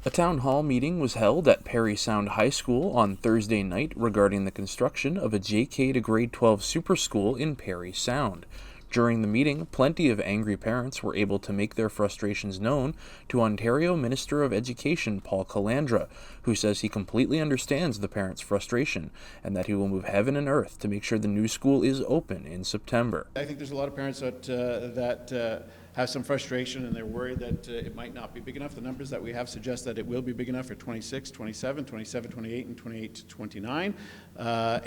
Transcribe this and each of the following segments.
A town hall meeting was held at Parry Sound High School on Thursday night regarding the construction of a JK to grade 12 super school in Parry Sound. During the meeting, plenty of angry parents were able to make their frustrations known to Ontario Minister of Education Paul Calandra, who says he completely understands the parents' frustration and that he will move heaven and earth to make sure the new school is open in September. I think there's a lot of parents that have some frustration, and they're worried that it might not be big enough. The numbers that we have suggest that it will be big enough for 26, 27, 27, 28, and 28 to 29. At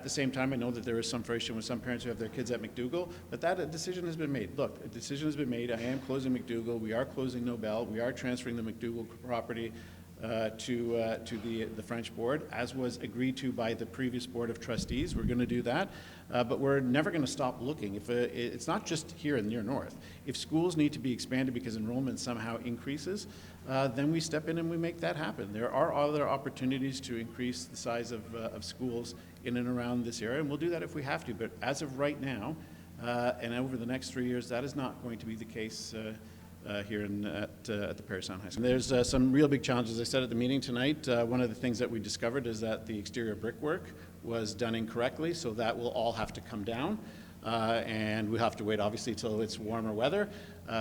the same time, I know that there is some frustration with some parents who have their kids at McDougall, but that decision has been made. Look, a decision has been made. I am closing McDougall. We are closing Nobel. We are transferring the McDougall property to the French board, as was agreed to by the previous board of trustees. We're going to do that, but we're never going to stop looking. If it's not just here in near north. If schools need to be expanded because enrollment somehow increases, then we step in and we make that happen. There are other opportunities to increase the size of schools in and around this area, and we'll do that if we have to. But as of right now, and over the next 3 years, that is not going to be the case here at the Parry Sound High School. There's some real big challenges. I said at the meeting tonight, one of the things that we discovered is that the exterior brickwork was done incorrectly, so that will all have to come down. And we have to wait, obviously, till it's warmer weather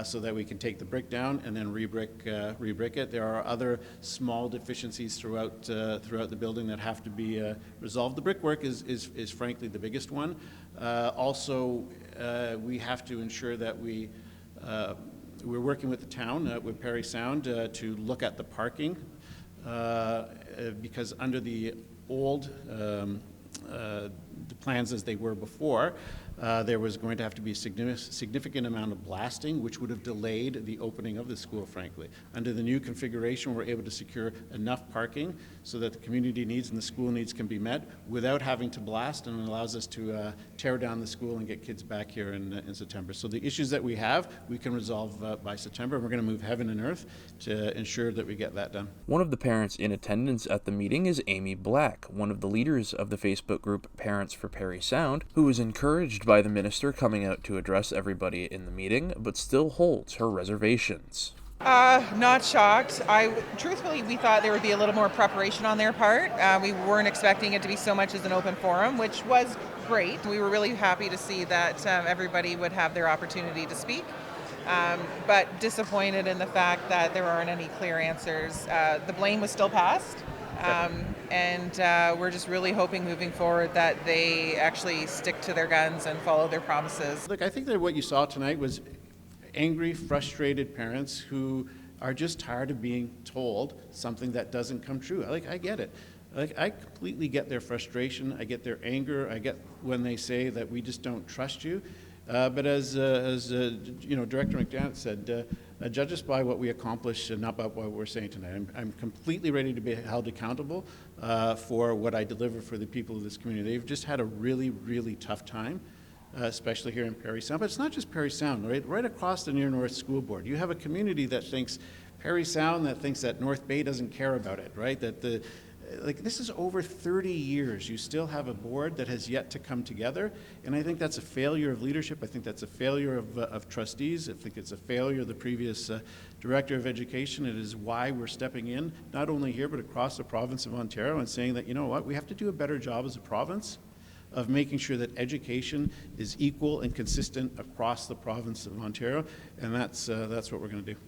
so that we can take the brick down and then re-brick it. There are other small deficiencies throughout the building that have to be resolved. The brickwork is frankly the biggest one. Also, we have to ensure that we're working with the town, with Parry Sound, to look at the parking because under the old the plans as they were before, there was going to have to be a significant amount of blasting, which would have delayed the opening of the school, frankly. Under the new configuration, we're able to secure enough parking so that the community needs and the school needs can be met without having to blast, and it allows us to tear down the school and get kids back here in September. So the issues that we have, we can resolve by September. We're going to move heaven and earth to ensure that we get that done. One of the parents in attendance at the meeting is Amy Black, one of the leaders of the Facebook group Parents for Parry Sound, who was encouraged by the minister coming out to address everybody in the meeting, but still holds her reservations. Not shocked. Truthfully, we thought there would be a little more preparation on their part. We weren't expecting it to be so much as an open forum, which was great. We were really happy to see that everybody would have their opportunity to speak. But disappointed in the fact that there aren't any clear answers. The blame was still passed. And we're just really hoping moving forward that they actually stick to their guns and follow their promises. Look, I think that what you saw tonight was angry, frustrated parents who are just tired of being told something that doesn't come true. I get it. I completely get their frustration. I get their anger. I get when they say that we just don't trust you. But as Director McDonough said, judge us by what we accomplish and not by what we're saying tonight. I'm completely ready to be held accountable for what I deliver for the people of this community. They've just had a really, really tough time, especially here in Parry Sound. But it's not just Parry Sound, right? Right across the Near North School Board, you have a community that thinks Parry Sound, that thinks that North Bay doesn't care about it, right? That this is over 30 years. You still have a board that has yet to come together, and I think that's a failure of leadership. I think that's a failure of trustees. I think it's a failure of the previous Director of Education. It is why we're stepping in, not only here, but across the province of Ontario, and saying that, you know what, we have to do a better job as a province of making sure that education is equal and consistent across the province of Ontario, and that's what we're going to do.